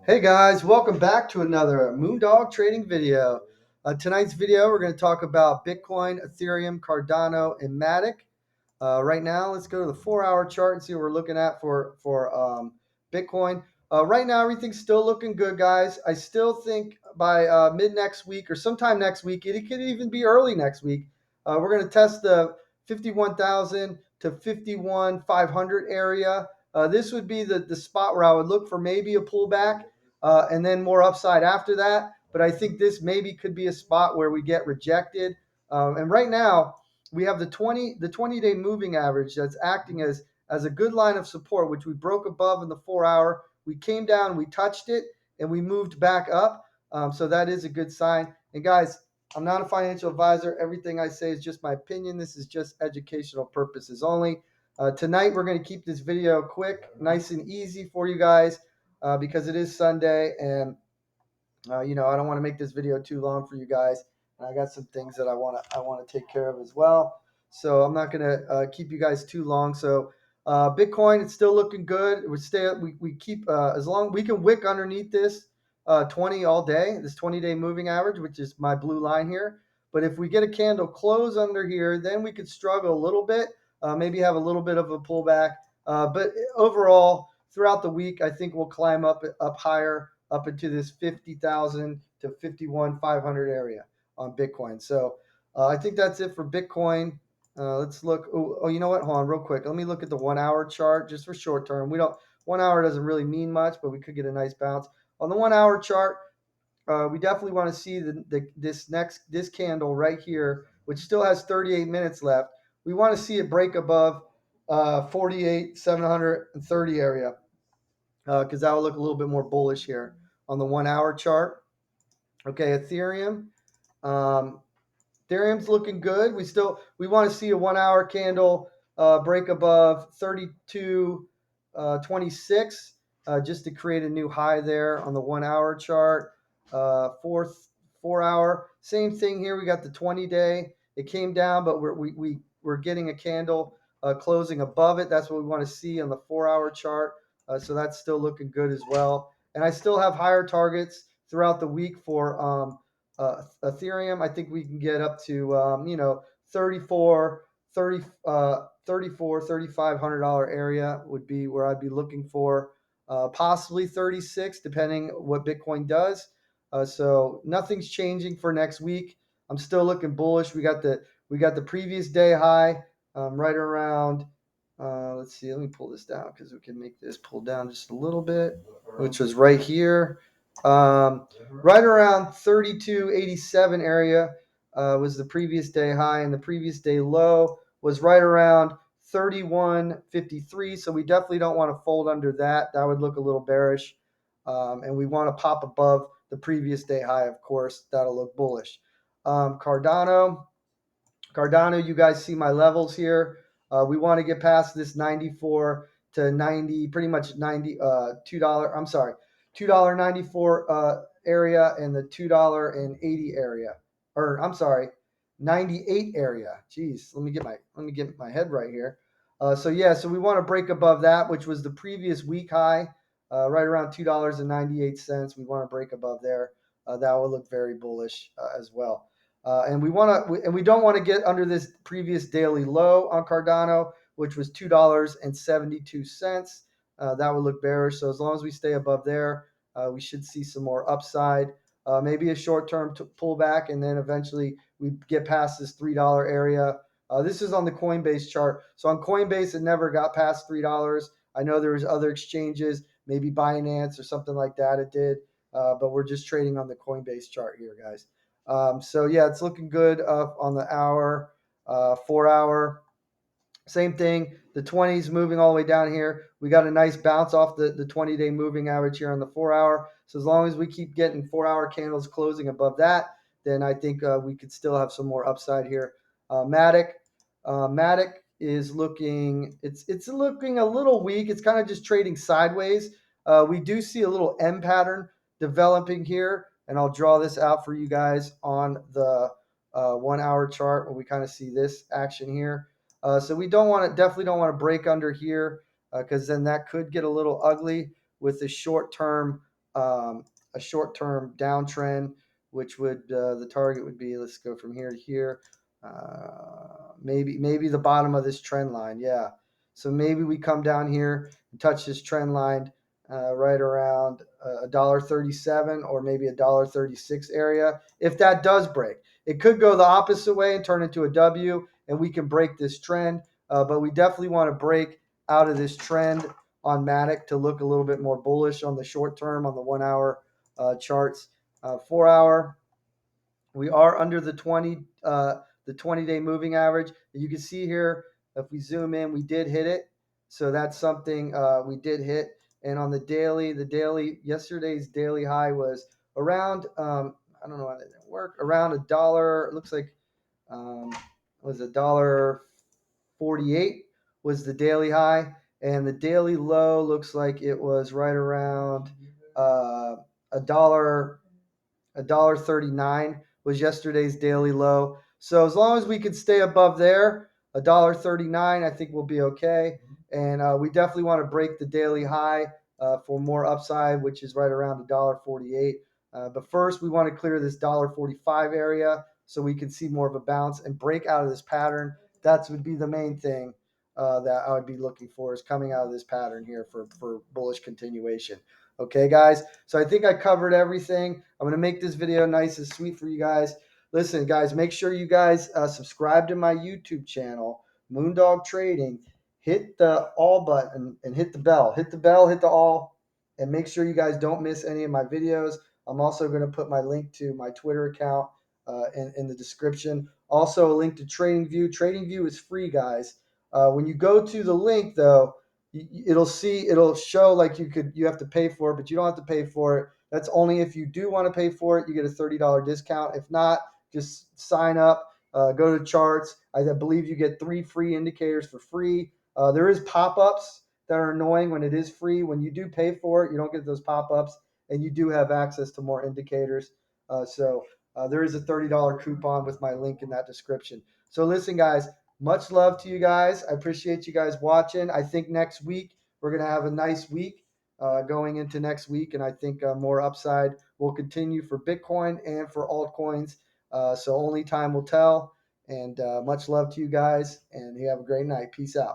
Hey guys, welcome back to another Moondog trading video. Tonight's video, we're going to talk about Bitcoin, Ethereum, Cardano, and Matic. Right now, let's go to the 4-hour chart and see what we're looking at for Bitcoin. Right now, everything's still looking good, guys. I still think by mid next week or sometime next week, it could even be early next week. We're going to test the 51,000 to 51,500 area. This would be the spot where I would look for maybe a pullback and then more upside after that. But I think this maybe could be a spot where we get rejected. And right now, we have the 20-day moving average that's acting as a good line of support, which we broke above in the 4-hour. We came down, we touched it, and we moved back up. So that is a good sign. And guys, I'm not a financial advisor. Everything I say is just my opinion. This is just educational purposes only. Tonight, we're going to keep this video quick, nice and easy for you guys because it is Sunday. And, I don't want to make this video too long for you guys. And I got some things that I want to take care of as well. So I'm not going to keep you guys too long. So Bitcoin, it's still looking good. We keep as long we can wick underneath this 20 all day, this 20-day moving average, which is my blue line here. But if we get a candle close under here, then we could struggle a little bit, maybe have a little bit of a pullback. But overall, throughout the week, I think we'll climb up higher, up into this 50,000 to 51,500 area on Bitcoin. So I think that's it for Bitcoin. Let's look. Oh, you know what? Hold on real quick. Let me look at the 1-hour chart just for short term. 1 hour doesn't really mean much, but we could get a nice bounce. On the 1-hour chart, we definitely want to see this candle right here, which still has 38 minutes left. We want to see it break above 48,730 area because that will look a little bit more bullish here on the 1-hour chart. Okay, Ethereum. Ethereum's looking good. We want to see a 1-hour candle break above 32.26 just to create a new high there on the 1-hour chart. 4-hour, same thing here. We got the 20-day. It came down, but we're getting a candle closing above it. That's what we want to see on the 4-hour chart. So that's still looking good as well. And I still have higher targets throughout the week for Ethereum. I think we can get up to 3,500 area would be where I'd be looking for, possibly 36 depending what Bitcoin does. So nothing's changing for next week. I'm still looking bullish. We got the previous day high right around. Let's see. Let me pull this down because we can make this pull down just a little bit, which was right here. Right around 32.87 area was the previous day high, and the previous day low was right around 31.53. So we definitely don't want to fold under that. That would look a little bearish. And we want to pop above the previous day high, of course. That'll look bullish. Cardano, you guys see my levels here. We want to get past this 94 to 90, pretty much $2. I'm sorry, $2.94 area and the $2.80 area, or I'm sorry, 98 area. Jeez, let me get my head right here. So we want to break above that, which was the previous week high, right around $2.98. We want to break above there. That will look very bullish as well. And we don't want to get under this previous daily low on Cardano, which was $2.72. That would look bearish. So as long as we stay above there, we should see some more upside. Maybe a short-term pullback, and then eventually we get past this $3 area. This is on the Coinbase chart. So on Coinbase, it never got past $3. I know there was other exchanges, maybe Binance or something like that. It did, but we're just trading on the Coinbase chart here, guys. It's looking good up on the hour, 4-hour. Same thing. The 20s moving all the way down here. We got a nice bounce off the 20-day moving average here on the 4-hour. So as long as we keep getting 4-hour candles closing above that, then I think we could still have some more upside here. Matic is looking. It's looking a little weak. It's kind of just trading sideways. We do see a little M pattern developing here, and I'll draw this out for you guys on the 1-hour chart where we kind of see this action here. So we definitely don't want to break under here because then that could get a little ugly with a short-term downtrend, which would the target would be, let's go from here to here, maybe the bottom of this trend line. Yeah, so maybe we come down here and touch this trend line right around $1.37 or maybe $1.36 area. If that does break, it could go the opposite way and turn into a W, and we can break this trend. But we definitely want to break out of this trend on Matic to look a little bit more bullish on the short term on the 1 hour charts. 4 hour, we are under the 20-day moving average. You can see here, if we zoom in, we did hit it. So that's something we did hit. And on the daily, yesterday's daily high was around, I don't know how that didn't work, around $1. It looks like was $1.48 was the daily high, and the daily low looks like it was right around a dollar $1.39 was yesterday's daily low. So as long as we can stay above there, $1.39, I think we'll be okay. And we definitely want to break the daily high for more upside, which is right around $1.48. But first, we want to clear this $1.45 area so we can see more of a bounce and break out of this pattern. That would be the main thing that I would be looking for, is coming out of this pattern here for bullish continuation. Okay, guys, so I think I covered everything. I'm going to make this video nice and sweet for you guys. Listen, guys, make sure you guys subscribe to my YouTube channel, Moondog Trading. Hit the all button and hit the bell. Hit the bell, hit the all, and make sure you guys don't miss any of my videos. I'm also going to put my link to my Twitter account in the description. Also, a link to TradingView. TradingView is free, guys. When you go to the link, though, it'll show like you have to pay for it, but you don't have to pay for it. That's only if you do want to pay for it. You get a $30 discount. If not, just sign up, go to charts. I believe you get 3 free indicators for free. There is pop-ups that are annoying when it is free. When you do pay for it, you don't get those pop-ups, and you do have access to more indicators. So there is a $30 coupon with my link in that description. So listen, guys, much love to you guys. I appreciate you guys watching. I think next week we're going to have a nice week going into next week, and I think more upside will continue for Bitcoin and for altcoins. So only time will tell. And much love to you guys, and you have a great night. Peace out.